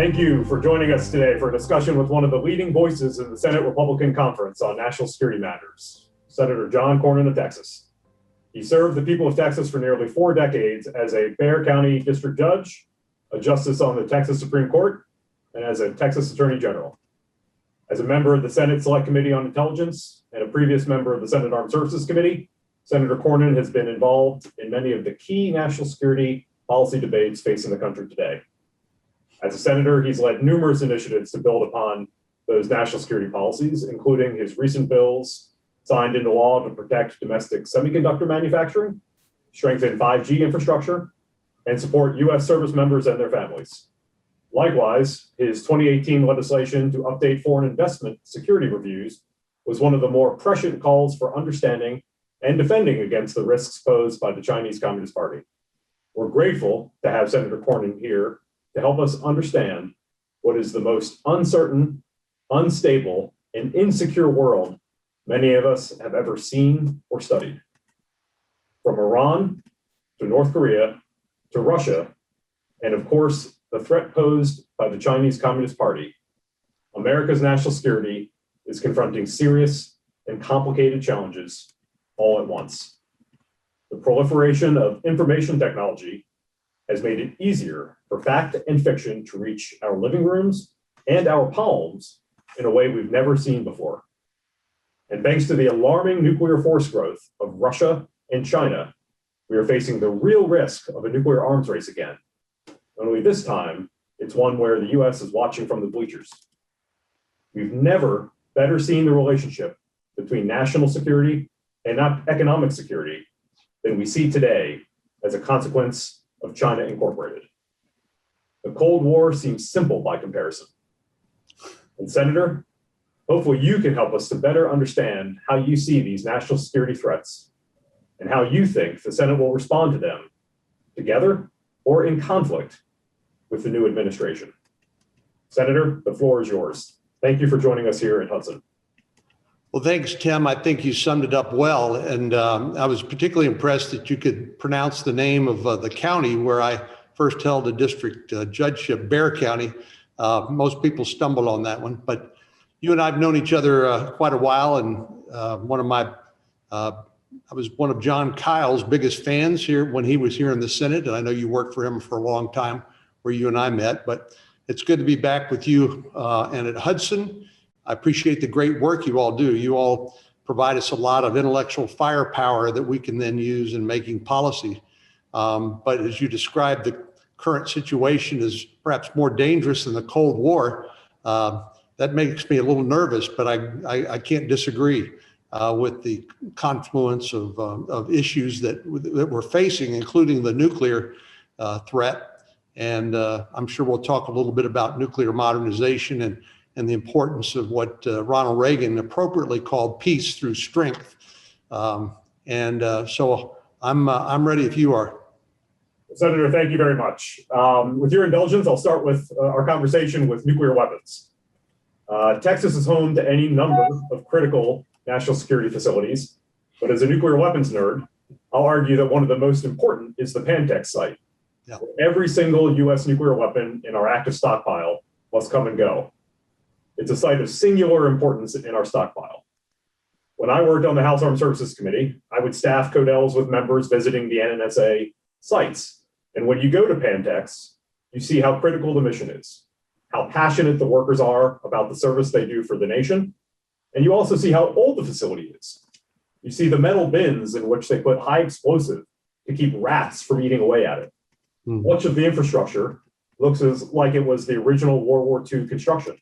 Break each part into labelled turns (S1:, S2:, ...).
S1: Thank you for joining us today for a discussion with one of the leading voices in the Senate Republican Conference on national security matters, Senator John Cornyn of Texas. He served the people of Texas for nearly 4 decades as a Bexar County district judge, a justice on the Texas Supreme Court, and as a Texas Attorney General. As a member of the Senate Select Committee on Intelligence and a previous member of the Senate Armed Services Committee, Senator Cornyn has been involved in many of the key national security policy debates facing the country today. As a senator, he's led numerous initiatives to build upon those national security policies, including his recent bills signed into law to protect domestic semiconductor manufacturing, strengthen 5G infrastructure, and support U.S. service members and their families. Likewise, his 2018 legislation to update foreign investment security reviews was one of the more prescient calls for understanding and defending against the risks posed by the Chinese Communist Party. We're grateful to have Senator Cornyn here to help us understand what is the most uncertain, unstable, and insecure world many of us have ever seen or studied. From Iran to North Korea to Russia, and of course, the threat posed by the Chinese Communist Party, America's national security is confronting serious and complicated challenges all at once. The proliferation of information technology has made it easier for fact and fiction to reach our living rooms and our palms in a way we've never seen before. And thanks to the alarming nuclear force growth of Russia and China, we are facing the real risk of a nuclear arms race again. Only this time, it's one where the US is watching from the bleachers. We've never better seen the relationship between national security and economic security than we see today as a consequence of China Incorporated. The Cold War seems simple by comparison. And Senator, hopefully you can help us to better understand how you see these national security threats and how you think the Senate will respond to them together or in conflict with the new administration. Senator, the floor is yours. Thank you for joining us here in Hudson.
S2: Well, thanks, Tim. I think you summed it up well. And I was particularly impressed that you could pronounce the name of the county where I first held a district judgeship, Bexar County. Most people stumble on that one, but you and I have known each other quite a while. And I was one of John Kyle's biggest fans here when he was here in the Senate. And I know you worked for him for a long time where you and I met, but it's good to be back with you and at Hudson. I appreciate the great work you all do. You all provide us a lot of intellectual firepower that we can then use in making policy. But as you described, the current situation is perhaps more dangerous than the Cold War. That makes me a little nervous, but I can't disagree with the confluence of issues that we're facing, including the nuclear threat. And I'm sure we'll talk a little bit about nuclear modernization and the importance of what Ronald Reagan appropriately called peace through strength. So I'm ready if you are.
S1: Senator, thank you very much. With your indulgence, I'll start with our conversation with nuclear weapons. Texas is home to any number of critical national security facilities, but as a nuclear weapons nerd, I'll argue that one of the most important is the Pantex site.
S2: Yeah.
S1: Every single US nuclear weapon in our active stockpile must come and go. It's a site of singular importance in our stockpile. When I worked on the House Armed Services Committee, I would staff Codels with members visiting the NNSA sites. And when you go to Pantex, you see how critical the mission is, how passionate the workers are about the service they do for the nation. And you also see how old the facility is. You see the metal bins in which they put high explosive to keep rats from eating away at it. Much of the infrastructure looks like it was the original World War II construction.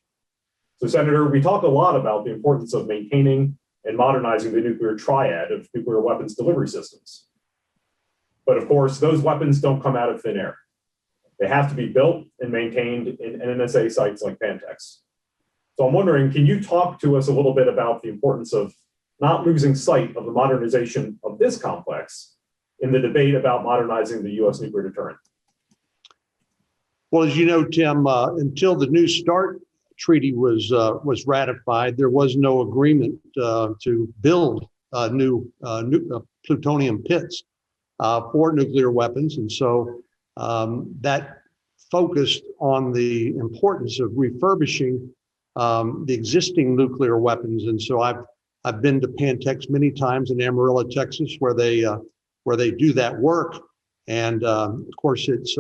S1: So, Senator, we talk a lot about the importance of maintaining and modernizing the nuclear triad of nuclear weapons delivery systems. But of course, those weapons don't come out of thin air. They have to be built and maintained in NNSA sites like Pantex. So I'm wondering, can you talk to us a little bit about the importance of not losing sight of the modernization of this complex in the debate about modernizing the US nuclear deterrent?
S2: Well, as you know, Tim, until the New START treaty was ratified, there was no agreement to build new plutonium pits for nuclear weapons. And so that focused on the importance of refurbishing the existing nuclear weapons. And so I've been to Pantex many times in Amarillo, Texas, where they do that work. And of course, it's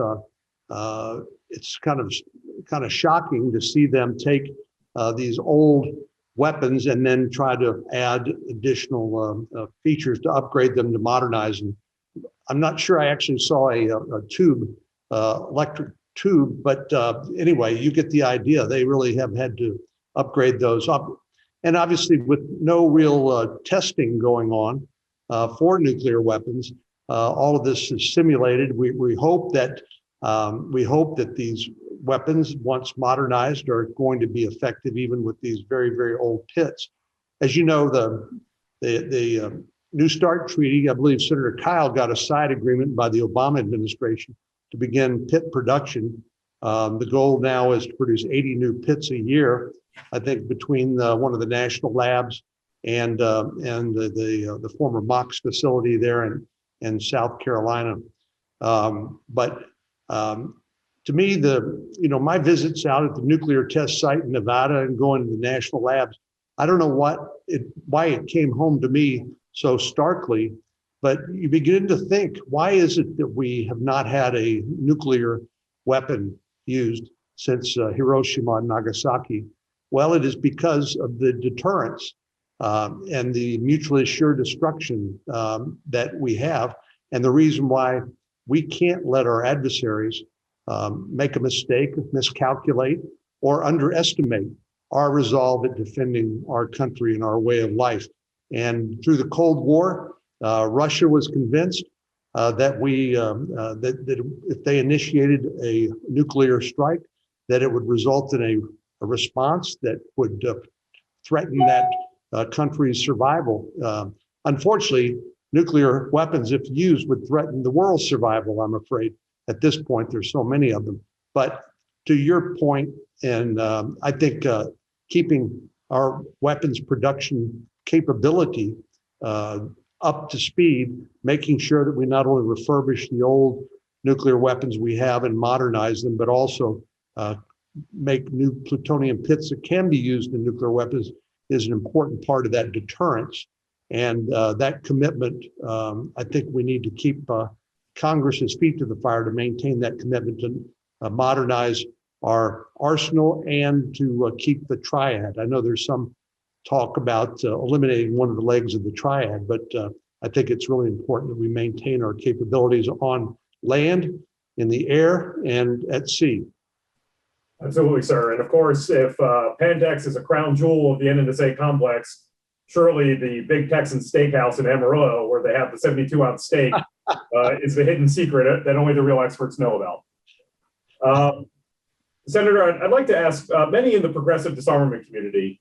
S2: kind of shocking to see them take these old weapons and then try to add additional features to upgrade them, to modernize them. I'm not sure I actually saw a tube, electric tube, but anyway, you get the idea. They really have had to upgrade those up. And obviously, with no real testing going on for nuclear weapons, all of this is simulated. We hope that these weapons, once modernized, are going to be effective even with these very, very old pits. As you know, the New START treaty, I believe Senator Kyle got a side agreement by the Obama administration to begin pit production. The goal now is to produce 80 new pits a year, I think, between one of the national labs and the former MOX facility there in South Carolina. But to me, my visits out at the nuclear test site in Nevada and going to the national labs, I don't know why it came home to me so starkly, but you begin to think, why is it that we have not had a nuclear weapon used since Hiroshima and Nagasaki? Well, it is because of the deterrence and the mutually assured destruction that we have, and the reason why we can't let our adversaries make a mistake, miscalculate, or underestimate our resolve at defending our country and our way of life. And through the Cold War, Russia was convinced that if they initiated a nuclear strike, that it would result in a response that would threaten that country's survival. Unfortunately, nuclear weapons, if used, would threaten the world's survival, I'm afraid. At this point, there's so many of them. But to your point, and I think keeping our weapons production capability up to speed, making sure that we not only refurbish the old nuclear weapons we have and modernize them, but also make new plutonium pits that can be used in nuclear weapons is an important part of that deterrence. And that commitment, I think we need to keep Congress's feet to the fire to maintain that commitment to modernize our arsenal and to keep the triad. I know there's some talk about eliminating one of the legs of the triad, but I think it's really important that we maintain our capabilities on land, in the air, and at sea.
S1: Absolutely, sir. And of course, if Pantex is a crown jewel of the NNSA complex, surely the Big Texan Steakhouse in Amarillo, where they have the 72-ounce steak, is the hidden secret that only the real experts know about. Senator, I'd like to ask, many in the progressive disarmament community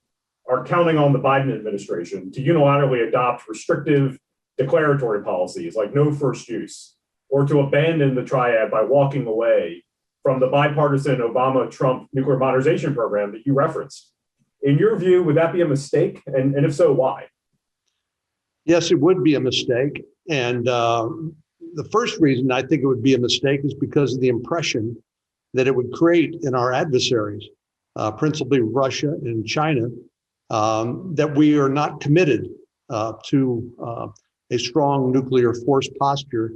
S1: are counting on the Biden administration to unilaterally adopt restrictive declaratory policies like no first use, or to abandon the triad by walking away from the bipartisan Obama-Trump nuclear modernization program that you referenced. In your view, would that be a mistake? And if so, why?
S2: Yes, it would be a mistake. And the first reason I think it would be a mistake is because of the impression that it would create in our adversaries, principally Russia and China, that we are not committed to a strong nuclear force posture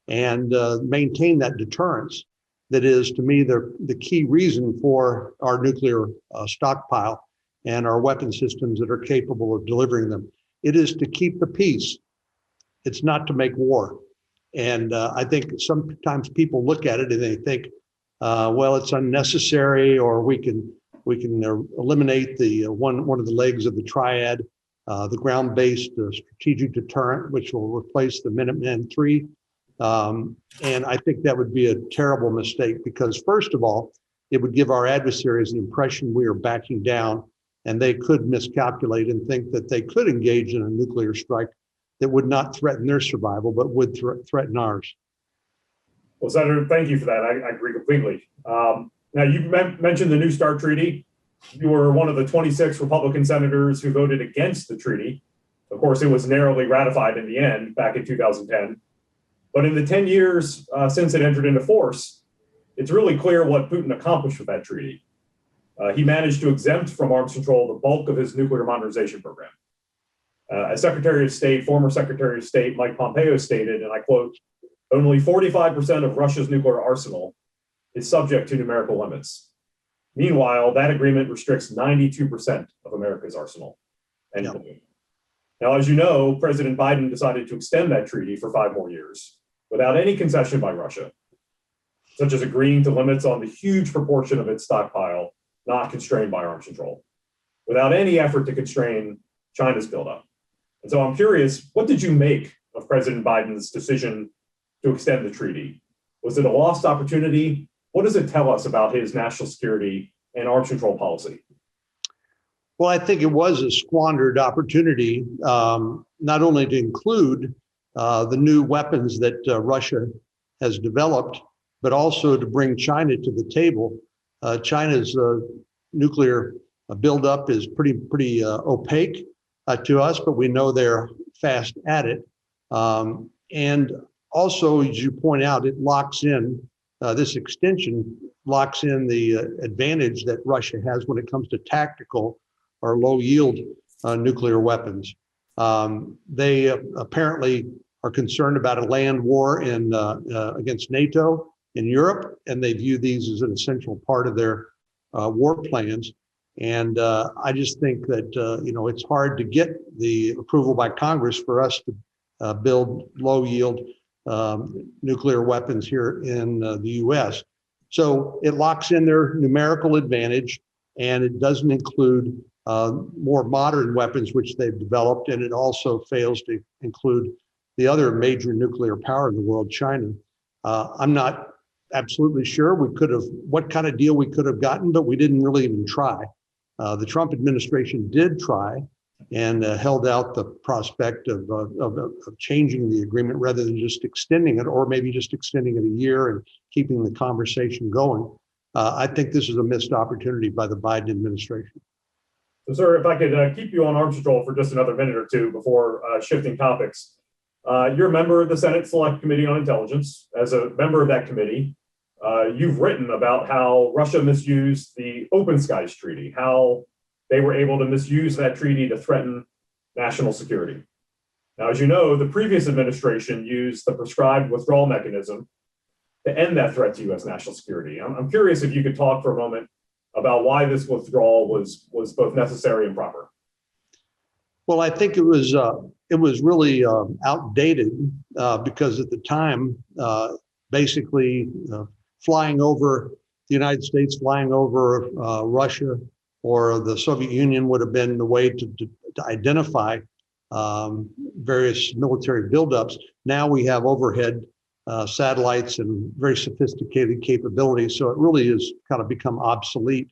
S2: and maintain that deterrence. That is, to me, the key reason for our nuclear stockpile and our weapon systems that are capable of delivering them. It is to keep the peace. It's not to make war. And I think sometimes people look at it and they think, well, it's unnecessary, or we can eliminate the one of the legs of the triad, the ground-based strategic deterrent, which will replace the Minuteman III. And I think that would be a terrible mistake because, first of all, it would give our adversaries the impression we are backing down, and they could miscalculate and think that they could engage in a nuclear strike that would not threaten their survival, but would threaten ours.
S1: Well, Senator, thank you for that. I agree completely. Now, you mentioned the New START treaty. You were one of the 26 Republican senators who voted against the treaty. Of course, it was narrowly ratified in the end back in 2010. But in the 10 years since it entered into force, it's really clear what Putin accomplished with that treaty. He managed to exempt from arms control the bulk of his nuclear modernization program. As former Secretary of State Mike Pompeo stated, and I quote, "Only 45% of Russia's nuclear arsenal is subject to numerical limits. Meanwhile, that agreement restricts 92% of America's arsenal." End quote. Now, as you know, President Biden decided to extend that treaty for 5 more years without any concession by Russia, such as agreeing to limits on the huge proportion of its stockpile not constrained by arms control, without any effort to constrain China's buildup. And so I'm curious, what did you make of President Biden's decision to extend the treaty? Was it a lost opportunity? What does it tell us about his national security and arms control policy?
S2: Well, I think it was a squandered opportunity, not only to include the new weapons that Russia has developed, but also to bring China to the table. China's nuclear buildup is pretty opaque to us, but we know they're fast at it. And also, as you point out, it locks in, this extension locks in the advantage that Russia has when it comes to tactical or low yield nuclear weapons. They apparently are concerned about a land war against NATO in Europe, and they view these as an essential part of their war plans. And I just think that it's hard to get the approval by Congress for us to build low yield nuclear weapons here in the U.S. So it locks in their numerical advantage, and it doesn't include more modern weapons which they've developed, and it also fails to include the other major nuclear power in the world, China. I'm not absolutely sure what kind of deal we could have gotten, but we didn't really even try. The Trump administration did try and held out the prospect of changing the agreement rather than just extending it, or maybe just extending it a year and keeping the conversation going. I think this is a missed opportunity by the Biden administration.
S1: So, sir, if I could keep you on arms control for just another minute or two before shifting topics. You're a member of the Senate Select Committee on Intelligence. As a member of that committee, you've written about how Russia misused the Open Skies Treaty, how they were able to misuse that treaty to threaten national security. Now, as you know, the previous administration used the prescribed withdrawal mechanism to end that threat to U.S. national security. I'm curious if you could talk for a moment about why this withdrawal was both necessary and proper.
S2: Well, I think it was really outdated because at the time, basically flying over the United States, flying over Russia or the Soviet Union would have been the way to identify various military buildups. Now we have overhead satellites and very sophisticated capabilities, so it really has kind of become obsolete.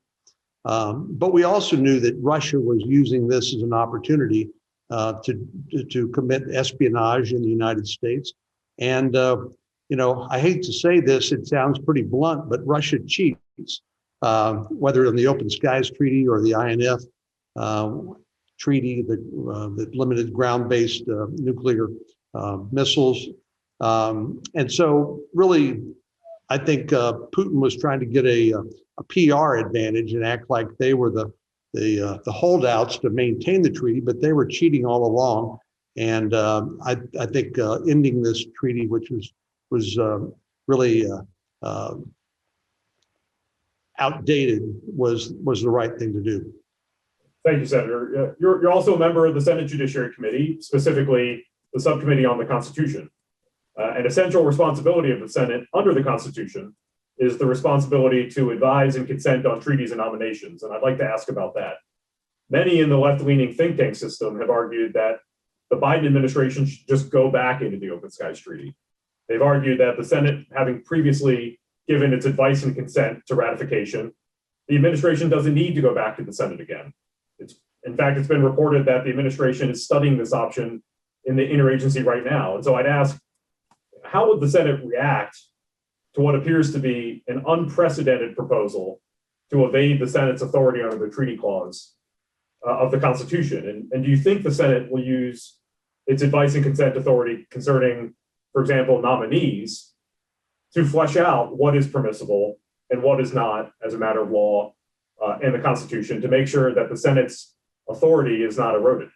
S2: But we also knew that Russia was using this as an opportunity to commit espionage in the United States. And, I hate to say this, it sounds pretty blunt, but Russia cheats, whether in the Open Skies Treaty or the INF treaty that limited ground-based nuclear missiles. And so really, I think Putin was trying to get a PR advantage and act like they were the holdouts to maintain the treaty, but they were cheating all along. And I think ending this treaty, which was really outdated, was the right thing to do.
S1: Thank you, Senator. You're also a member of the Senate Judiciary Committee, specifically the Subcommittee on the Constitution. An essential responsibility of the Senate under the Constitution is the responsibility to advise and consent on treaties and nominations. And I'd like to ask about that. Many in the left-leaning think tank system have argued that the Biden administration should just go back into the Open Skies Treaty. They've argued that the Senate, having previously given its advice and consent to ratification, the administration doesn't need to go back to the Senate again. In fact, it's been reported that the administration is studying this option in the interagency right now. And so I'd ask, how would the Senate react to what appears to be an unprecedented proposal to evade the Senate's authority under the treaty clause of the Constitution? And do you think the Senate will use its advice and consent authority concerning, for example, nominees to flesh out what is permissible and what is not as a matter of law and the Constitution to make sure that the Senate's authority is not eroded?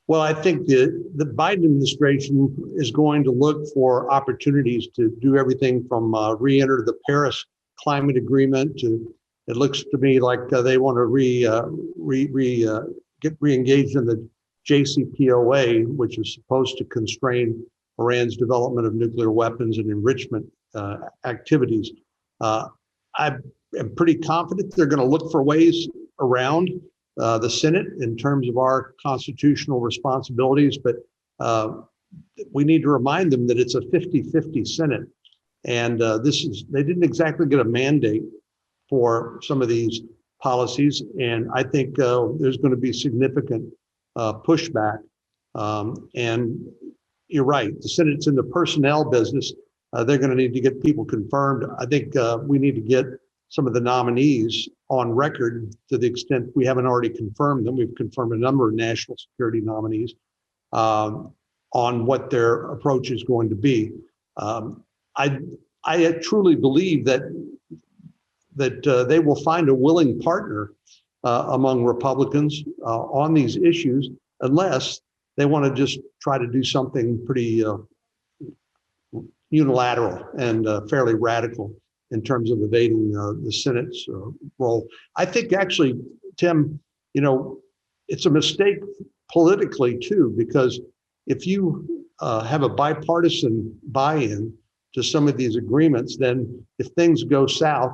S2: Well, I think the Biden administration is going to look for opportunities to do everything from re-enter the Paris Climate Agreement to, it looks to me like they want to get re-engaged in the JCPOA, which is supposed to constrain Iran's development of nuclear weapons and enrichment activities. I am pretty confident they're going to look for ways around the Senate in terms of our constitutional responsibilities, but we need to remind them that it's a 50-50 Senate. And they didn't exactly get a mandate for some of these policies. And I think there's going to be significant pushback. And you're right, the Senate's in the personnel business. They're going to need to get people confirmed. I think we need to get some of the nominees on record to the extent we haven't already confirmed them. We've confirmed a number of national security nominees on what their approach is going to be. I truly believe that they will find a willing partner among Republicans on these issues, unless they want to just try to do something pretty unilateral and fairly radical in terms of evading the Senate's role. I think actually, Tim, it's a mistake politically too, because if you have a bipartisan buy-in to some of these agreements, then if things go south,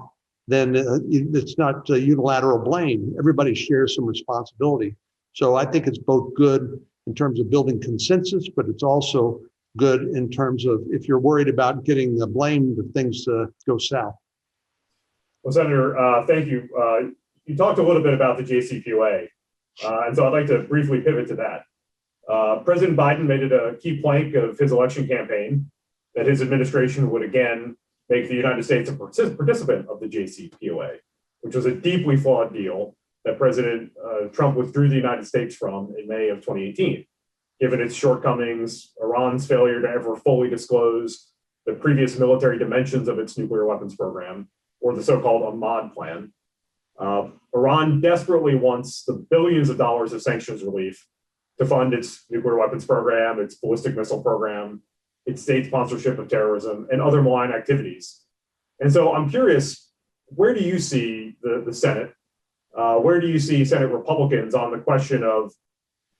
S2: then it's not unilateral blame. Everybody shares some responsibility. So I think it's both good in terms of building consensus, but it's also good in terms of if you're worried about getting blamed if things go south.
S1: Well, Senator, thank you. You talked a little bit about the JCPOA, and so I'd like to briefly pivot to that. President Biden made it a key plank of his election campaign that his administration would again make the United States a participant of the JCPOA, which was a deeply flawed deal that President Trump withdrew the United States from in May of 2018. Given its shortcomings, Iran's failure to ever fully disclose the previous military dimensions of its nuclear weapons program, or the so-called Ahmad plan, Iran desperately wants the billions of dollars of sanctions relief to fund its nuclear weapons program, its ballistic missile program, its state sponsorship of terrorism, and other malign activities. And so I'm curious, where do you see the Senate? Where do you see Senate Republicans on the question of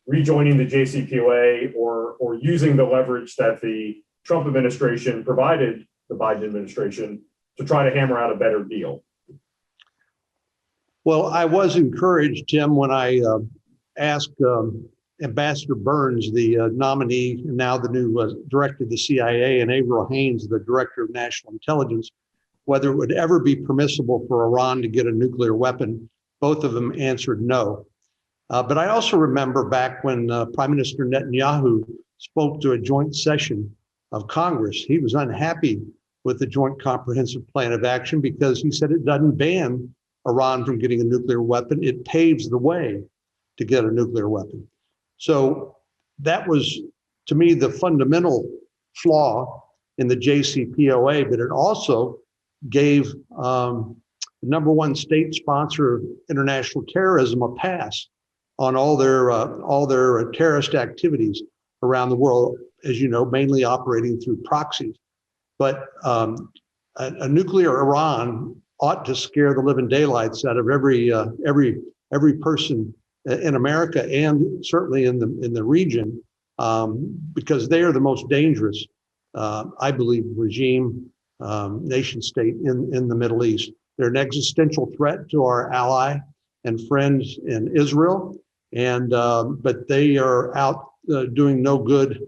S1: rejoining the JCPOA or using the leverage that the Trump administration provided the Biden administration to try to hammer out a better deal?
S2: Well, I was encouraged, Tim, when I asked Ambassador Burns, the nominee, and now the new director of the CIA, and Avril Haines, the director of national intelligence, whether it would ever be permissible for Iran to get a nuclear weapon. Both of them answered no. But I also remember back when Prime Minister Netanyahu spoke to a joint session of Congress, he was unhappy with the Joint Comprehensive Plan of Action because he said it doesn't ban Iran from getting a nuclear weapon, it paves the way to get a nuclear weapon. So that was, to me, the fundamental flaw in the JCPOA, but it also gave the number one state sponsor of international terrorism a pass on all their terrorist activities around the world, as you know, mainly operating through proxies. But a nuclear Iran ought to scare the living daylights out of every person in America and certainly in the region, because they are the most dangerous, I believe, regime, nation state in the Middle East. They're an existential threat to our ally and friends in Israel, but they are out doing no good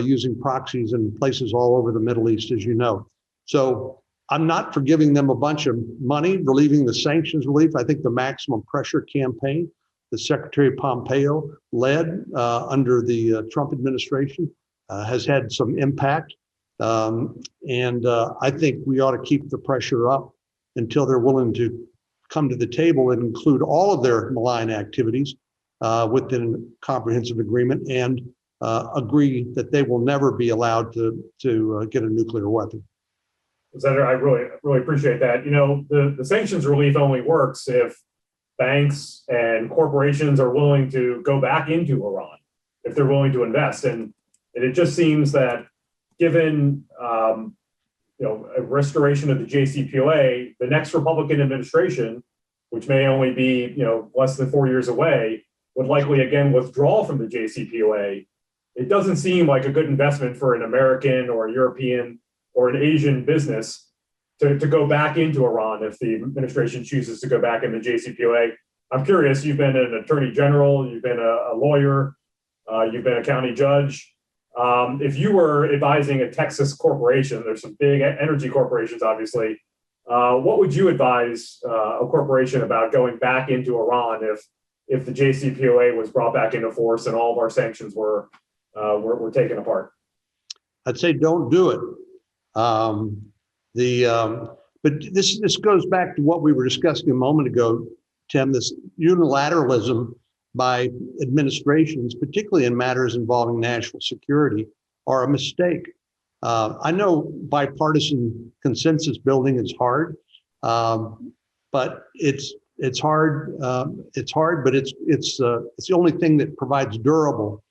S2: using proxies in places all over the Middle East, as you know. So I'm not for giving them a bunch of money, relieving the sanctions relief. I think the maximum pressure campaign that Secretary Pompeo led under the Trump administration has had some impact. And I think we ought to keep the pressure up until they're willing to come to the table and include all of their malign activities within a comprehensive agreement and agree that they will never be allowed to get a nuclear weapon.
S1: Senator, I really appreciate that. You know, the sanctions relief only works if banks and corporations are willing to go back into Iran, if they're willing to invest. And it just seems that given a restoration of the JCPOA, the next Republican administration, which may only be less than 4 years away, would likely again withdraw from the JCPOA. It doesn't seem like a good investment for an American or a European or an Asian business to go back into Iran if the administration chooses to go back into JCPOA. I'm curious, you've been an attorney general, you've been a lawyer, you've been a county judge. If you were advising a Texas corporation, there's some big energy corporations, obviously, what would you advise a corporation about going back into Iran if the JCPOA was brought back into force and all of our sanctions were taken apart?
S2: I'd say don't do it. But this goes back to what we were discussing a moment ago, Tim. This unilateralism by administrations, particularly in matters involving national security, are a mistake. I know bipartisan consensus building is hard, but it's hard. But it's the only thing that provides durable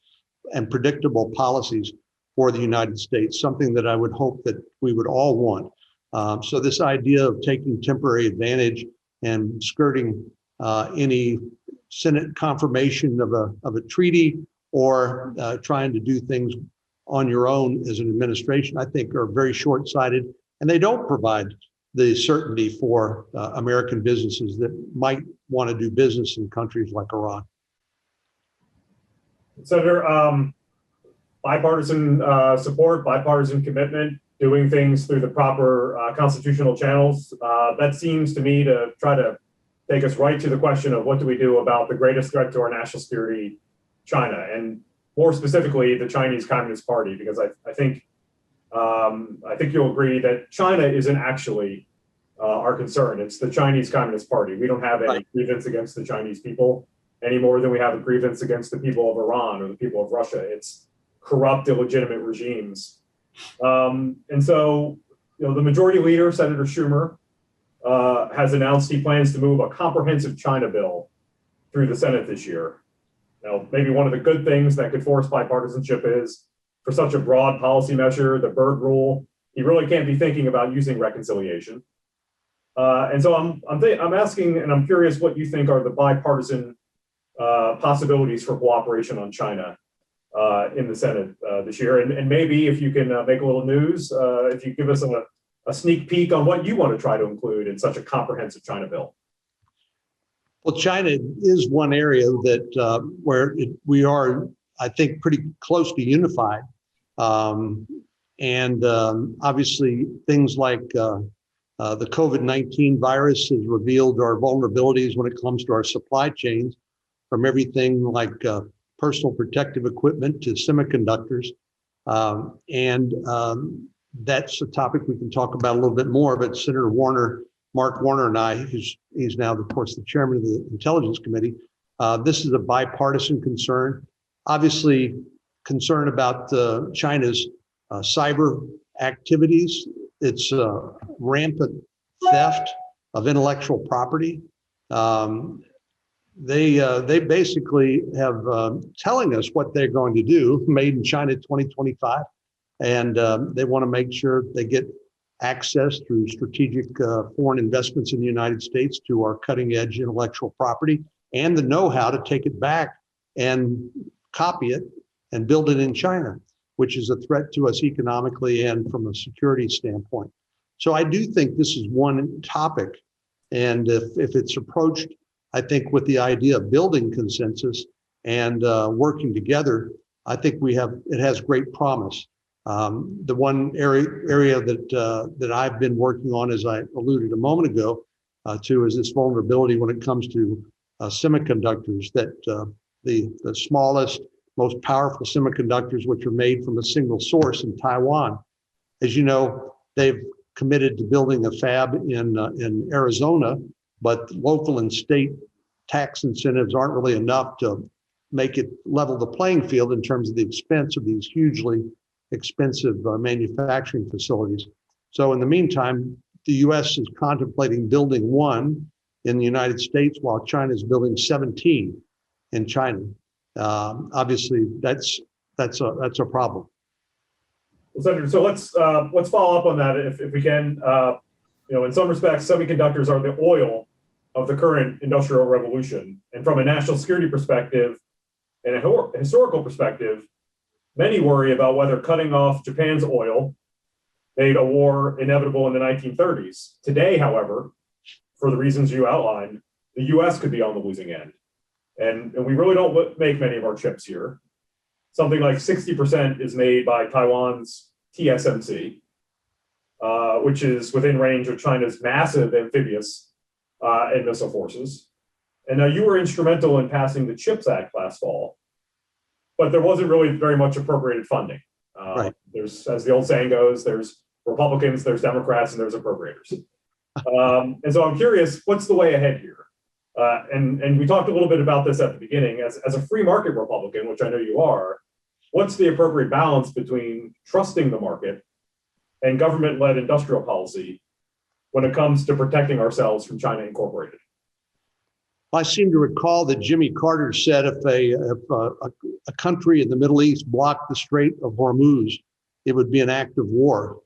S2: and predictable policies for the United States, something that I would hope that we would all want. So this idea of taking temporary advantage and skirting any Senate confirmation of a treaty or trying to do things on your own as an administration, I think are very short-sighted, and they don't provide the certainty for American businesses that might want to do business in countries like Iran.
S1: Senator, bipartisan support, bipartisan commitment, doing things through the proper constitutional channels. That seems to me to try to take us right to the question of what do we do about the greatest threat to our national security, China, and more specifically, the Chinese Communist Party, because I think you'll agree that China isn't actually our concern. It's the Chinese Communist Party. We don't have any grievance against the Chinese people any more than we have a grievance against the people of Iran or the people of Russia. It's corrupt, illegitimate regimes. And so, the majority leader, Senator Schumer, has announced he plans to move a comprehensive China bill through the Senate this year. Now, maybe one of the good things that could force bipartisanship is for such a broad policy measure, the Bird rule, he really can't be thinking about using reconciliation. And so I'm asking, and I'm curious what you think are the bipartisan possibilities for cooperation on China in the Senate this year. And maybe if you can make a little news, if you give us a sneak peek on what you want to try to include in such a comprehensive China bill.
S2: Well, China is one area that where we are, I think, pretty close to unified. Obviously, things like the COVID-19 virus has revealed our vulnerabilities when it comes to our supply chains, from everything like personal protective equipment to semiconductors. That's a topic we can talk about a little bit more, but Senator Mark Warner and I, he's now, of course, the chairman of the Intelligence Committee, this is a bipartisan concern. Obviously, concern about China's cyber activities. It's rampant theft of intellectual property. They basically have telling us what they're going to do, made in China 2025. And they want to make sure they get access through strategic foreign investments in the United States to our cutting edge intellectual property and the know-how to take it back and copy it and build it in China, which is a threat to us economically and from a security standpoint. So I do think this is one topic. And if it's approached, I think with the idea of building consensus and working together, I think it has great promise. The one area that I've been working on, as I alluded a moment ago, to is this vulnerability when it comes to semiconductors, that the smallest, most powerful semiconductors, which are made from a single source in Taiwan. As you know, they've committed to building a fab in Arizona, but local and state tax incentives aren't really enough to make it level the playing field in terms of the expense of these hugely expensive manufacturing facilities. So in the meantime, the US is contemplating building one in the United States while China is building 17 in China. Obviously, that's a problem.
S1: Well, Senator, so let's follow up on that if we can. In some respects, semiconductors are the oil of the current industrial revolution. And from a national security perspective and a historical perspective, many worry about whether cutting off Japan's oil made a war inevitable in the 1930s. Today, however, for the reasons you outlined, the US could be on the losing end. And we really don't make many of our chips here. Something like 60% is made by Taiwan's TSMC, which is within range of China's massive amphibious and missile forces. And now you were instrumental in passing the CHIPS Act last fall, but there wasn't really very much appropriated funding.
S2: Right.
S1: There's, as the old saying goes, there's Republicans, there's Democrats, and there's appropriators. And so I'm curious, what's the way ahead here? And we talked a little bit about this at the beginning. As a free market Republican, which I know you are, what's the appropriate balance between trusting the market and government-led industrial policy when it comes to protecting ourselves from China Incorporated?
S2: I seem to recall that Jimmy Carter said if a country in the Middle East blocked the Strait of Hormuz, it would be an act of war.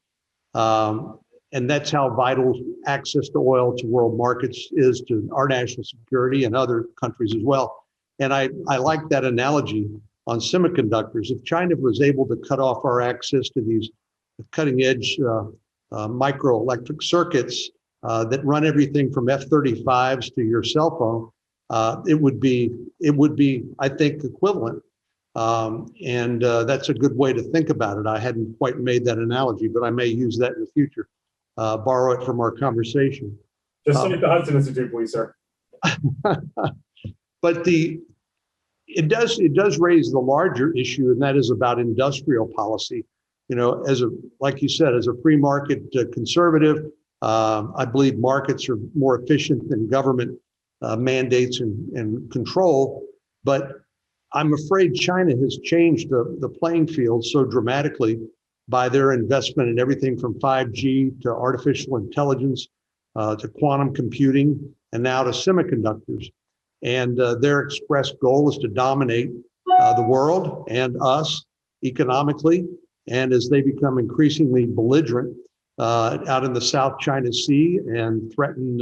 S2: And that's how vital access to oil to world markets is to our national security and other countries as well. And I like that analogy on semiconductors. If China was able to cut off our access to these cutting edge microelectric circuits that run everything from F-35s to your cell phone, it would be, I think, equivalent. And that's a good way to think about it. I hadn't quite made that analogy, but I may use that in the future. Borrow it from our conversation.
S1: Just send it to Hudson Institute, please, sir.
S2: But it does raise the larger issue, and that is about industrial policy. Like you said, as a free market conservative, I believe markets are more efficient than government mandates and control. But I'm afraid China has changed the playing field so dramatically by their investment in everything from 5G to artificial intelligence to quantum computing and now to semiconductors. And their express goal is to dominate the world and us economically. And as they become increasingly belligerent out in the South China Sea and threaten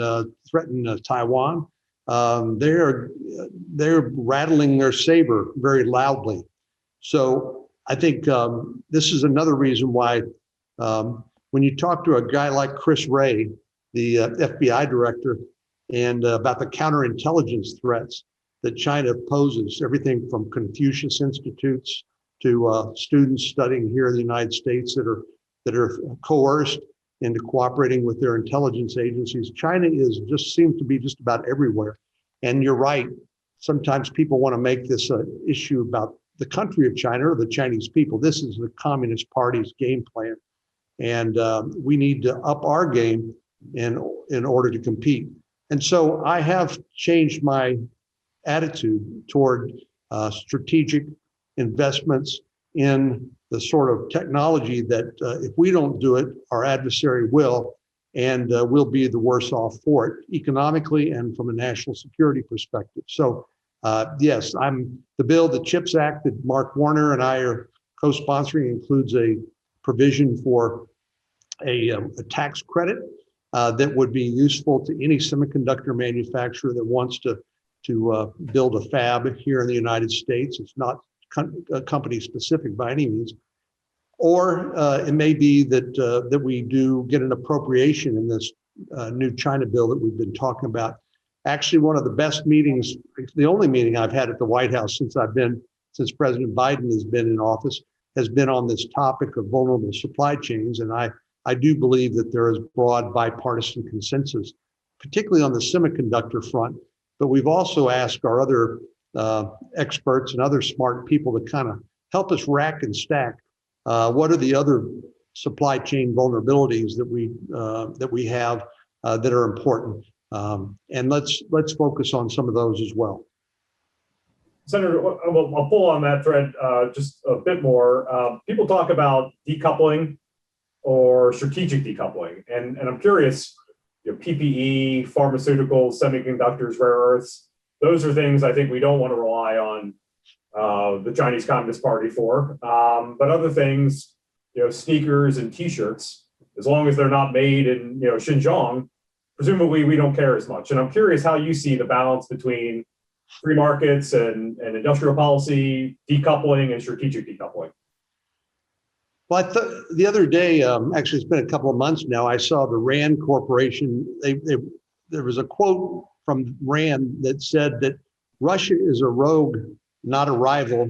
S2: Taiwan, they're rattling their saber very loudly. So I think this is another reason why when you talk to a guy like Chris Wray, the FBI director, and about the counterintelligence threats that China poses, everything from Confucius Institutes to students studying here in the United States that are coerced into cooperating with their intelligence agencies. China seems to be just about everywhere. And you're right. Sometimes people want to make this an issue about the country of China or the Chinese people. This is the Communist Party's game plan. And we need to up our game in order to compete. And so I have changed my attitude toward strategic investments in the sort of technology that if we don't do it, our adversary will, and we'll be the worse off for it economically and from a national security perspective. So yes, the CHIPS Act that Mark Warner and I are co-sponsoring includes a provision for a tax credit that would be useful to any semiconductor manufacturer that wants to build a fab here in the United States. It's not company specific by any means. Or it may be that we do get an appropriation in this new China bill that we've been talking about. Actually, one of the best meetings, the only meeting I've had at the White House since President Biden has been in office, has been on this topic of vulnerable supply chains. And I do believe that there is broad bipartisan consensus, particularly on the semiconductor front. But we've also asked our other experts and other smart people to kind of help us rack and stack. What are the other supply chain vulnerabilities that we have that are important? And let's focus on some of those as well.
S1: Senator, I'll pull on that thread just a bit more. People talk about decoupling or strategic decoupling? And I'm curious, PPE, pharmaceuticals, semiconductors, rare earths, those are things I think we don't want to rely on the Chinese Communist Party for. But other things, sneakers and T-shirts, as long as they're not made in Xinjiang, presumably we don't care as much. And I'm curious how you see the balance between free markets and industrial policy, decoupling, and strategic decoupling.
S2: Well, the other day, actually, it's been a couple of months now, I saw the RAND Corporation. There was a quote from RAND that said that Russia is a rogue, not a rival.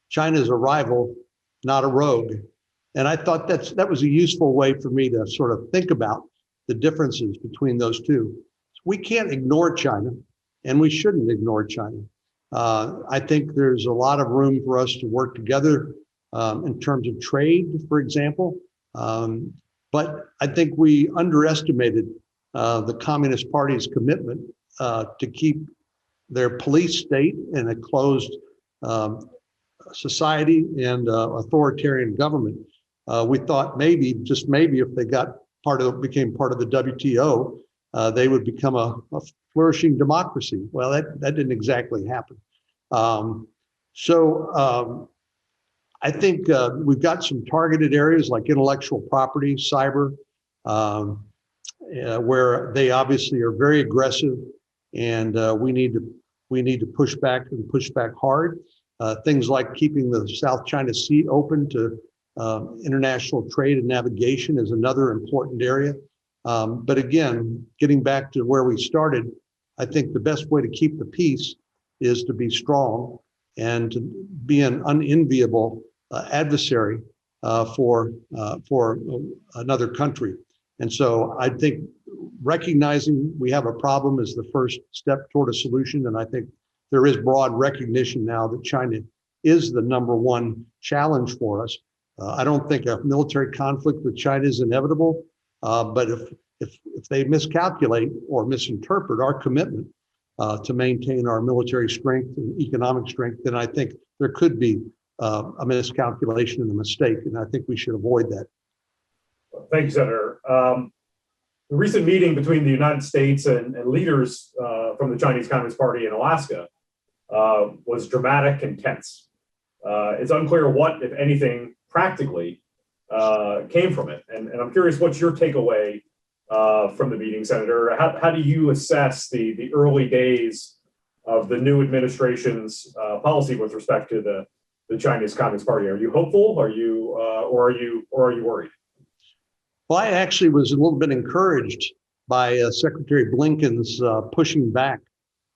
S2: China is a rival, not a rogue. And I thought that was a useful way for me to sort of think about the differences between those two. We can't ignore China, and we shouldn't ignore China. I think there's a lot of room for us to work together in terms of trade, for example. But I think we underestimated the Communist Party's commitment to keep their police state in a closed society and authoritarian government. We thought maybe, just maybe, if they became part of the WTO, they would become a flourishing democracy. Well, that didn't exactly happen. I think we've got some targeted areas like intellectual property, cyber, where they obviously are very aggressive, and we need to push back and push back hard. Things like keeping the South China Sea open to international trade and navigation is another important area. But again, getting back to where we started, I think the best way to keep the peace is to be strong and to be an unenviable adversary for another country. And so I think recognizing we have a problem is the first step toward a solution. And I think there is broad recognition now that China is the number one challenge for us. I don't think a military conflict with China is inevitable, but if they miscalculate or misinterpret our commitment to maintain our military strength and economic strength, then I think there could be a miscalculation and a mistake, and I think we should avoid that.
S1: Thank you, Senator. The recent meeting between the United States and leaders from the Chinese Communist Party in Alaska was dramatic and tense. It's unclear what, if anything, practically came from it. And I'm curious, what's your takeaway from the meeting, Senator? How do you assess the early days of the new administration's policy with respect to the Chinese Communist Party? Are you hopeful? Are you worried?
S2: Well, I actually was a little bit encouraged by Secretary Blinken's pushing back.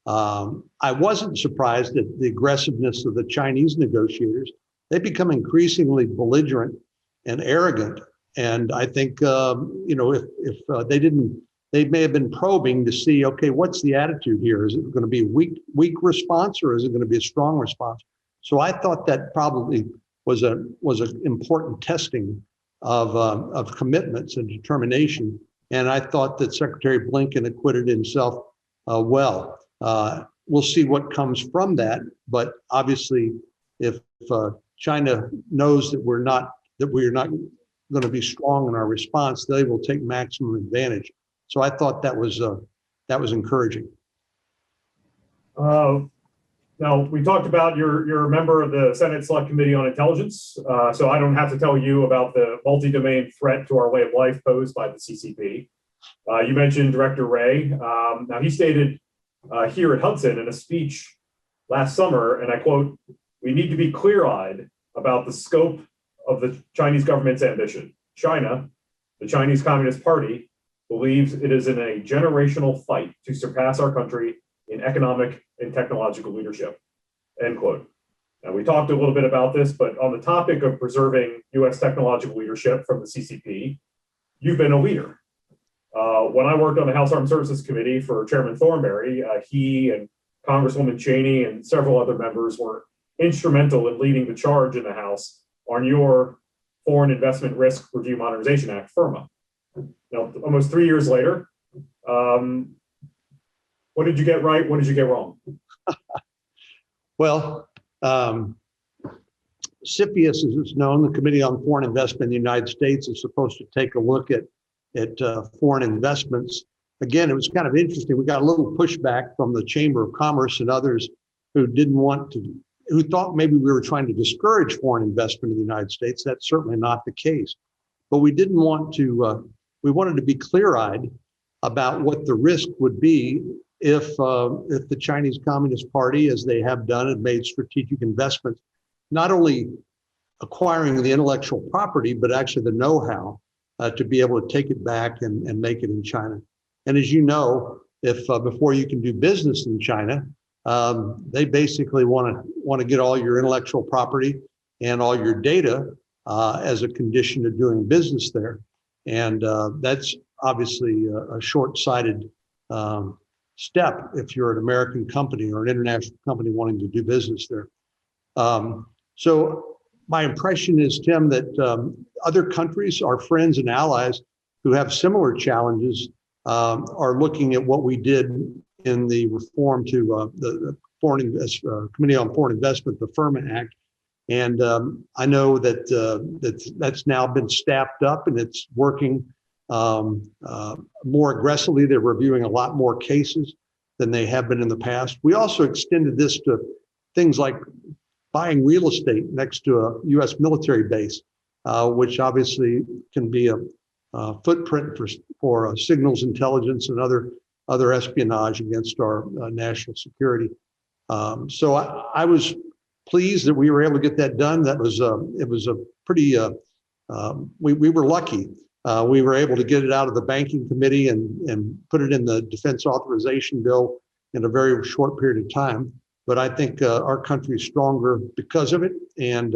S2: I wasn't surprised at the aggressiveness of the Chinese negotiators. They become increasingly belligerent and arrogant. And I think, if they may have been probing to see, okay, what's the attitude here? Is it going to be a weak response, or is it going to be a strong response? So I thought that probably was an important testing of commitments and determination. And I thought that Secretary Blinken acquitted himself well. We'll see what comes from that. But obviously, if China knows that we're not going to be strong in our response, they will take maximum advantage. So I thought that was encouraging.
S1: Now, we talked about you're a member of the Senate Select Committee on Intelligence, so I don't have to tell you about the multi-domain threat to our way of life posed by the CCP. You mentioned Director Wray. Now, he stated here at Hudson in a speech last summer, and I quote, "We need to be clear-eyed about the scope of the Chinese government's ambition. China, the Chinese Communist Party, believes it is in a generational fight to surpass our country in economic and technological leadership," end quote. Now, we talked a little bit about this, but on the topic of preserving U.S. technological leadership from the CCP, you've been a leader. When I worked on the House Armed Services Committee for Chairman Thornberry, he and Congresswoman Cheney and several other members were instrumental in leading the charge in the House on your Foreign Investment Risk Review Modernization Act, FIRMA. Now, almost 3 years later, what did you get right? What did you get wrong?
S2: Well, CFIUS, as it's known, the Committee on Foreign Investment in the United States, is supposed to take a look at foreign investments. Again, it was kind of interesting. We got a little pushback from the Chamber of Commerce and others who who thought maybe we were trying to discourage foreign investment in the United States. That's certainly not the case. But we didn't want to, we wanted to be clear-eyed about what the risk would be if the Chinese Communist Party, as they have done, had made strategic investments, not only acquiring the intellectual property, but actually the know-how to be able to take it back and make it in China. And as you know, if before you can do business in China, they basically want to get all your intellectual property and all your data as a condition of doing business there. And that's obviously a short-sighted step if you're an American company or an international company wanting to do business there. So my impression is, Tim, that other countries, our friends and allies who have similar challenges, are looking at what we did in the reform to the Committee on Foreign Investment, the FIRMA Act. And I know that that's now been staffed up and it's working more aggressively. They're reviewing a lot more cases than they have been in the past. We also extended this to things like buying real estate next to a U.S. military base, which obviously can be a footprint for signals intelligence and other espionage against our national security. So I was pleased that we were able to get that done. That was it was a pretty we were lucky. We were able to get it out of the banking committee and put it in the defense authorization bill in a very short period of time. But I think our country is stronger because of it, and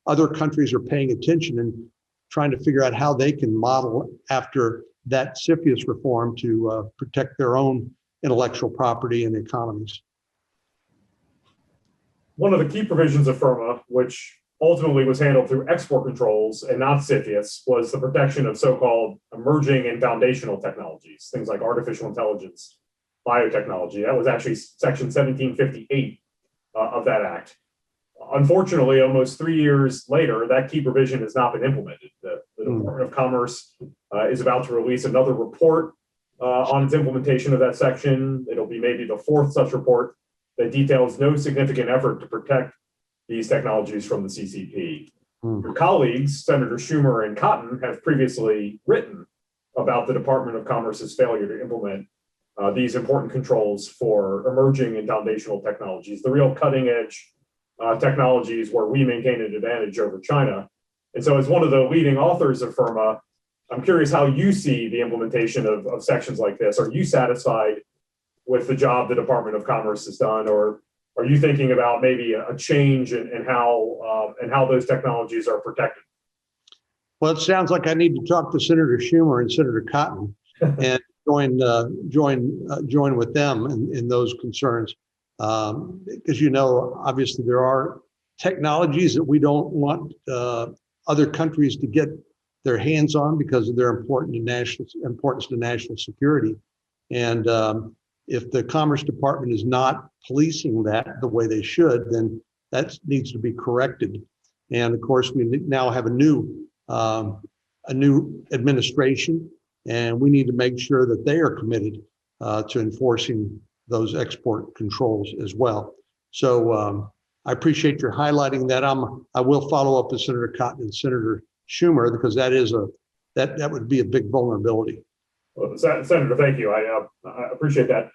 S2: other countries are paying attention and trying to figure out how they can model after that CFIUS reform to protect their own intellectual property and economies.
S1: One of the key provisions of FIRMA, which ultimately was handled through export controls and not CFIUS, was the protection of so-called emerging and foundational technologies, things like artificial intelligence, biotechnology. That was actually Section 1758 of that act. Unfortunately, almost 3 years later, that key provision has not been implemented. The Department of Commerce is about to release another report on its implementation of that section. It'll be maybe the fourth such report that details no significant effort to protect these technologies from the CCP. Your colleagues, Senator Schumer and Cotton, have previously written about the Department of Commerce's failure to implement these important controls for emerging and foundational technologies, the real cutting edge technologies where we maintain an advantage over China. And so as one of the leading authors of FIRMA, I'm curious how you see the implementation of sections like this. Are you satisfied with the job the Department of Commerce has done, or are you thinking about maybe a change in how those technologies are protected?
S2: Well, it sounds like I need to talk to Senator Schumer and Senator Cotton and join with them in those concerns. Because, you know, obviously there are technologies that we don't want other countries to get their hands on because of their importance to national security. And if the Commerce Department is not policing that the way they should, then that needs to be corrected. And of course, we now have a new administration, and we need to make sure that they are committed to enforcing those export controls as well. So I appreciate your highlighting that. I will follow up with Senator Cotton and Senator Schumer, because that would be a big vulnerability.
S1: Well, Senator, thank you. I appreciate that.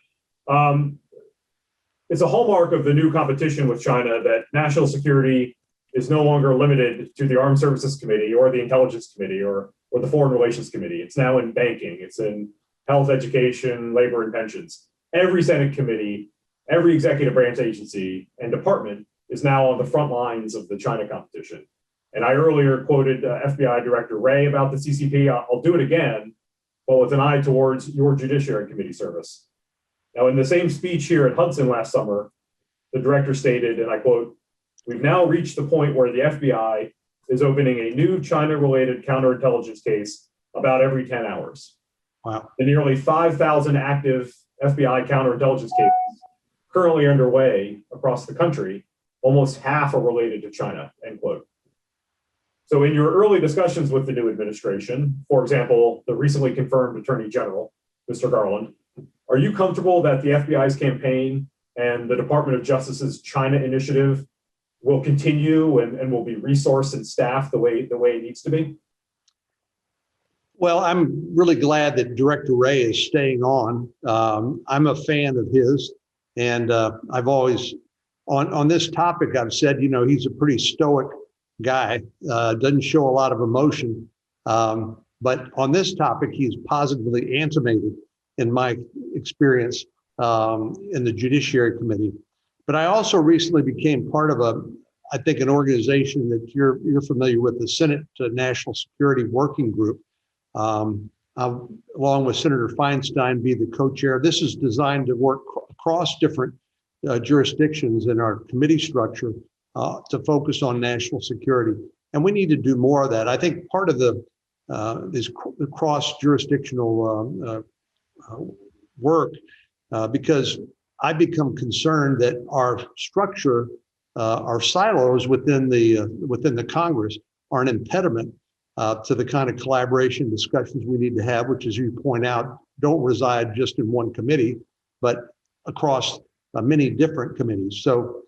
S1: It's a hallmark of the new competition with China that national security is no longer limited to the Armed Services Committee or the Intelligence Committee or the Foreign Relations Committee. It's now in banking, it's in health, education, labor, and pensions. Every Senate committee, every executive branch agency and department is now on the front lines of the China competition. And I earlier quoted FBI Director Wray about the CCP. I'll do it again, but with an eye towards your Judiciary Committee service. Now, in the same speech here at Hudson last summer, the director stated, and I quote, "We've now reached the point where the FBI is opening a new China-related counterintelligence case about every 10 hours.
S2: Wow.
S1: The nearly 5,000 active FBI counterintelligence cases currently underway across the country, almost half are related to China," end quote. So in your early discussions with the new administration, for example, the recently confirmed Attorney General, Mr. Garland, are you comfortable that the FBI's campaign and the Department of Justice's China initiative will continue and will be resourced and staffed the way it needs to be?
S2: Well, I'm really glad that Director Wray is staying on. I'm a fan of his, and I've always, on this topic, I've said, he's a pretty stoic guy, doesn't show a lot of emotion. But on this topic, he's positively animated in my experience in the Judiciary Committee. But I also recently became part of I think an organization that you're familiar with, the Senate National Security Working Group. I'll, along with Senator Feinstein, be the co-chair. This is designed to work across different jurisdictions in our committee structure to focus on national security. And we need to do more of that. I think part of the cross-jurisdictional work, because I become concerned that our structure, our silos within the Congress are an impediment to the kind of collaboration discussions we need to have, which, as you point out, don't reside just in one committee, but across many different committees. So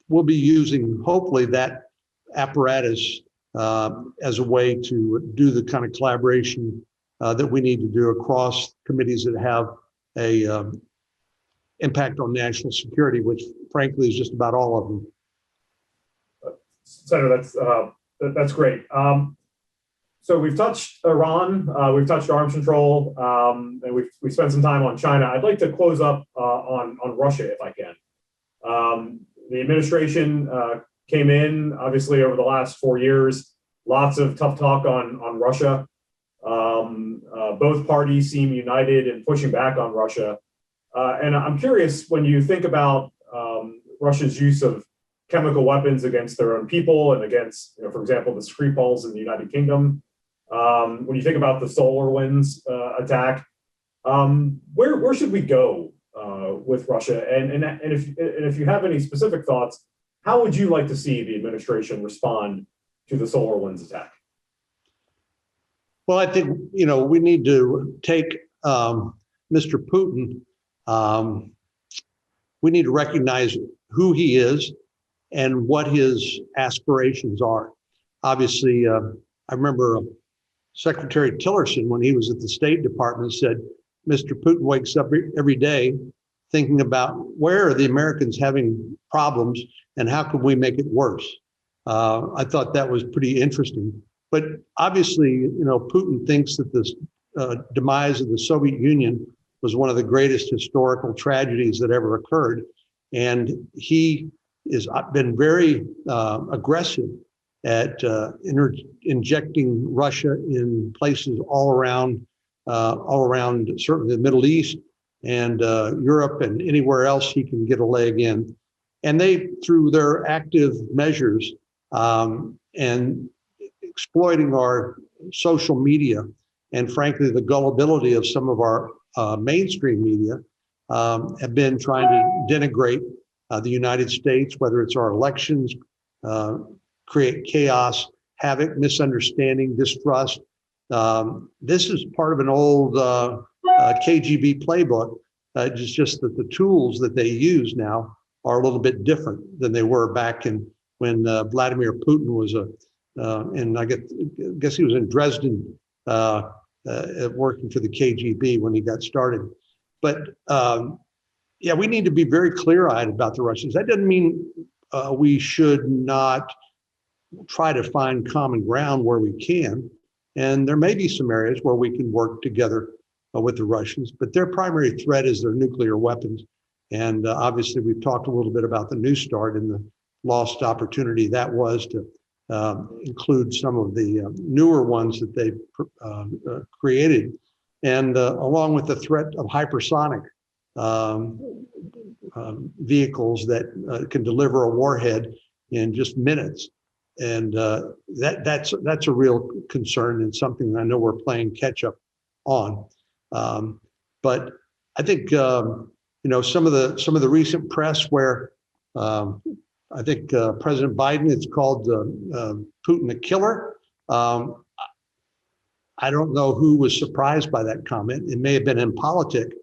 S2: we'll be using, hopefully, that apparatus as a way to do the kind of collaboration that we need to do across committees that have a impact on national security, which frankly is just about all of them.
S1: Senator, that's great. So we've touched Iran, we've touched arms control, and we've spent some time on China. I'd like to close up on Russia, if I can. The administration came in, obviously, over the last 4 years. Lots of tough talk on Russia. Both parties seem united in pushing back on Russia. And I'm curious, when you think about Russia's use of chemical weapons against their own people and against, for example, the Skripals in the United Kingdom, when you think about the SolarWinds attack, where should we go with Russia? And if you have any specific thoughts, how would you like to see the administration respond to the SolarWinds attack?
S2: Well, I think, we need to take Mr. Putin. We need to recognize who he is and what his aspirations are. Obviously, I remember Secretary Tillerson, when he was at the State Department, said, Mr. Putin wakes up every day thinking about where are the Americans having problems and how can we make it worse. I thought that was pretty interesting. But obviously, Putin thinks that this demise of the Soviet Union was one of the greatest historical tragedies that ever occurred. And he has been very aggressive at injecting Russia in places all around certainly the Middle East and Europe and anywhere else he can get a leg in. And they, through their active measures and exploiting our social media and frankly the gullibility of some of our mainstream media, have been trying to denigrate the United States, whether it's our elections, create chaos, havoc, misunderstanding, distrust. This is part of an old KGB playbook. It's just that the tools that they use now are a little bit different than they were back in when Vladimir Putin was and I guess he was in Dresden working for the KGB when he got started. But yeah, we need to be very clear-eyed about the Russians. That doesn't mean we should not try to find common ground where we can. And there may be some areas where we can work together with the Russians, but their primary threat is their nuclear weapons. And obviously, we've talked a little bit about the New START and the lost opportunity that was to include some of the newer ones that they've created. And along with the threat of hypersonic vehicles that can deliver a warhead in just minutes. And that's a real concern and something I know we're playing catch up on. But I think some of the recent press where I think President Biden, it's called Putin a killer. I don't know who was surprised by that comment. It may have been impolitic,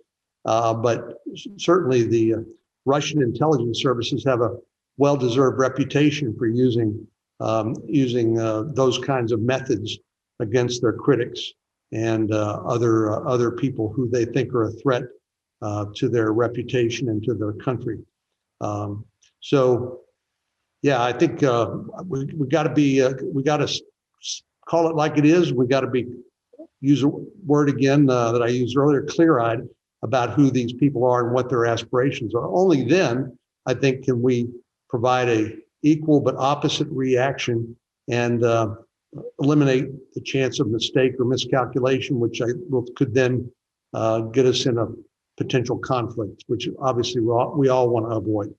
S2: but certainly the Russian intelligence services have a well-deserved reputation for using those kinds of methods against their critics and other people who they think are a threat to their reputation and to their country. So, yeah, I think we got to call it like it is. We got to use a word again that I used earlier, clear-eyed about who these people are and what their aspirations are. Only then, I think, can we provide a equal but opposite reaction and eliminate the chance of mistake or miscalculation, which could then get us in a potential conflict, which obviously we all want to avoid.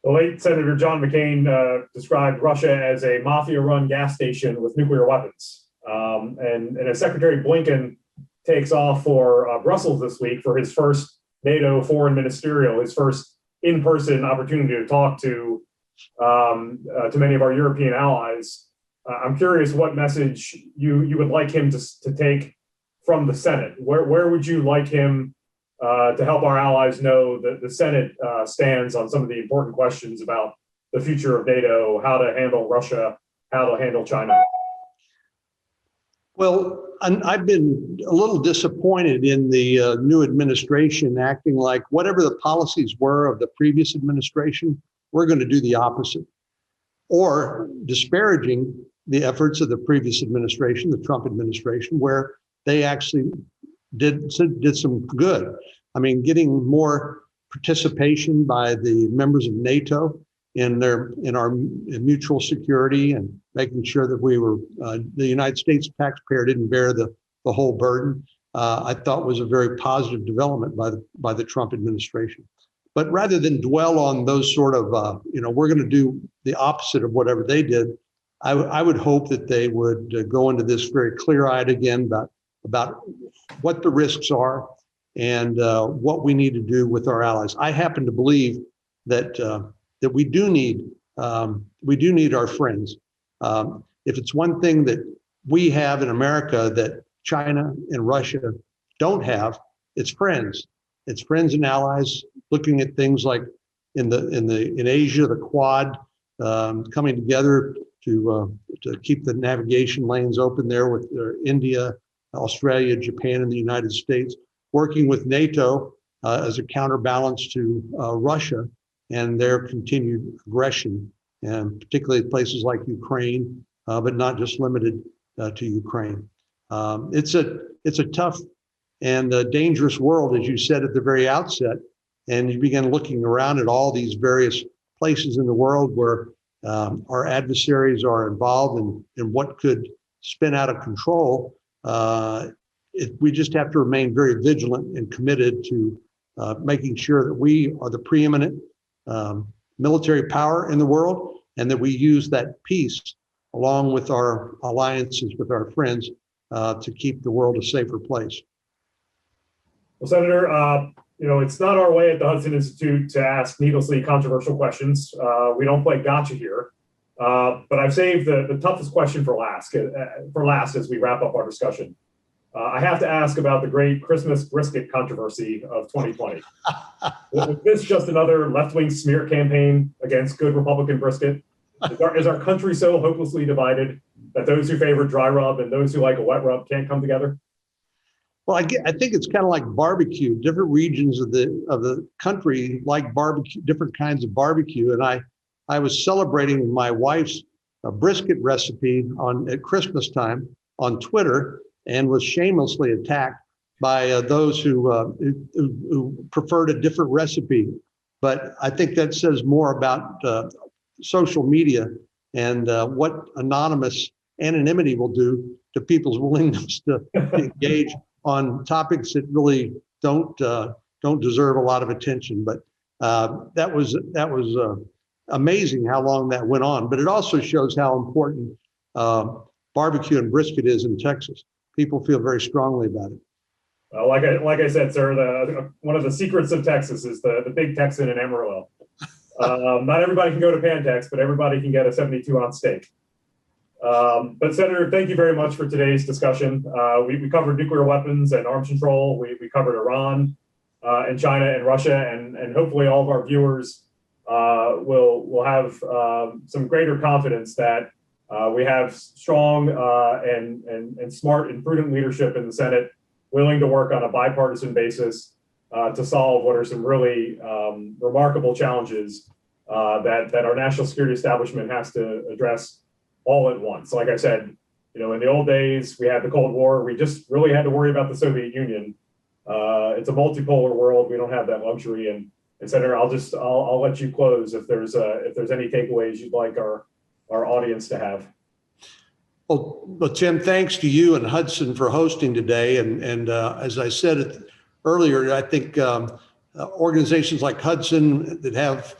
S1: The late Senator John McCain described Russia as a mafia-run gas station with nuclear weapons. And as Secretary Blinken takes off for Brussels this week for his first NATO foreign ministerial, his first in-person opportunity to talk to many of our European allies, I'm curious what message you would like him to take from the Senate. Where would you like him to help our allies know that the Senate stands on some of the important questions about the future of NATO, how to handle Russia, how to handle China?
S2: Well, I've been a little disappointed in the new administration acting like whatever the policies were of the previous administration, we're going to do the opposite, or disparaging the efforts of the previous administration, the Trump administration, where they actually did some good. I mean, getting more participation by the members of NATO in our mutual security and making sure that the United States taxpayer didn't bear the whole burden, I thought was a very positive development by the Trump administration. But rather than dwell on those sort of, we're going to do the opposite of whatever they did, I would hope that they would go into this very clear-eyed again about what the risks are and what we need to do with our allies. I happen to believe that we do need our friends. If it's one thing that we have in America that China and Russia don't have, it's friends. It's friends and allies looking at things like in Asia, the Quad, coming together to keep the navigation lanes open there with India, Australia, Japan, and the United States, working with NATO as a counterbalance to Russia and their continued aggression, and particularly places like Ukraine, but not just limited to Ukraine. It's a tough and dangerous world, as you said at the very outset, and you begin looking around at all these various places in the world where our adversaries are involved and what could spin out of control. We just have to remain very vigilant and committed to making sure that we are the preeminent military power in the world, and that we use that peace along with our alliances with our friends to keep the world a safer place.
S1: Well, Senator, it's not our way at the Hudson Institute to ask needlessly controversial questions. We don't play gotcha here. But I've saved the toughest question for last as we wrap up our discussion. I have to ask about the great Christmas brisket controversy of 2020. Was this just another left-wing smear campaign against good Republican brisket? Is our country so hopelessly divided that those who favor dry rub and those who like a wet rub can't come together?
S2: Well, I think it's kind of like barbecue. Different regions of the country like barbecue, different kinds of barbecue. And I was celebrating my wife's brisket recipe at Christmas time on Twitter, and was shamelessly attacked by those who preferred a different recipe. But I think that says more about social media and what anonymous anonymity will do to people's willingness to engage on topics that really don't deserve a lot of attention. But that was amazing how long that went on. But it also shows how important barbecue and brisket is in Texas. People feel very strongly about it.
S1: Like I said, sir, one of the secrets of Texas is the big Texan in Amarillo. Not everybody can go to Pantex, but everybody can get a 72-ounce steak. But Senator, thank you very much for today's discussion. We covered nuclear weapons and arms control. We covered Iran and China and Russia, and hopefully all of our viewers will have some greater confidence that we have strong and smart and prudent leadership in the Senate, willing to work on a bipartisan basis to solve what are some really remarkable challenges that our national security establishment has to address all at once. Like I said, in the old days, we had the Cold War. We just really had to worry about the Soviet Union. It's a multipolar world. We don't have that luxury. And Senator, I'll let you close if there's any takeaways you'd like our audience to have.
S2: Well, Tim, thanks to you and Hudson for hosting today. And as I said earlier, I think organizations like Hudson that have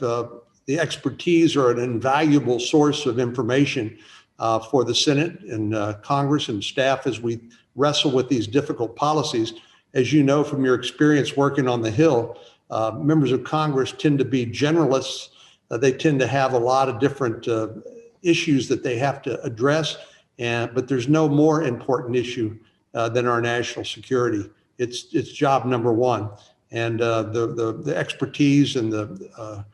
S2: the expertise are an invaluable source of information for the Senate and Congress and staff as we wrestle with these difficult policies. As you know from your experience working on the Hill, members of Congress tend to be generalists. They tend to have a lot of different issues that they have to address, but there's no more important issue than our national security. It's job number one, and the expertise and the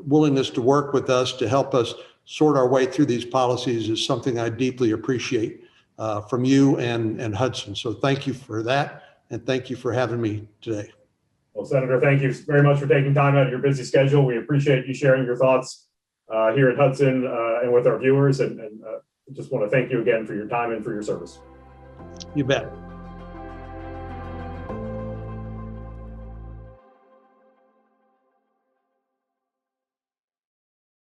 S2: willingness to work with us to help us sort our way through these policies is something I deeply appreciate from you and Hudson. So thank you for that, and thank you for having me today.
S1: Well, Senator, thank you very much for taking time out of your busy schedule. We appreciate you sharing your thoughts here at Hudson and with our viewers, and just want to thank you again for your time and for your service.
S2: You bet.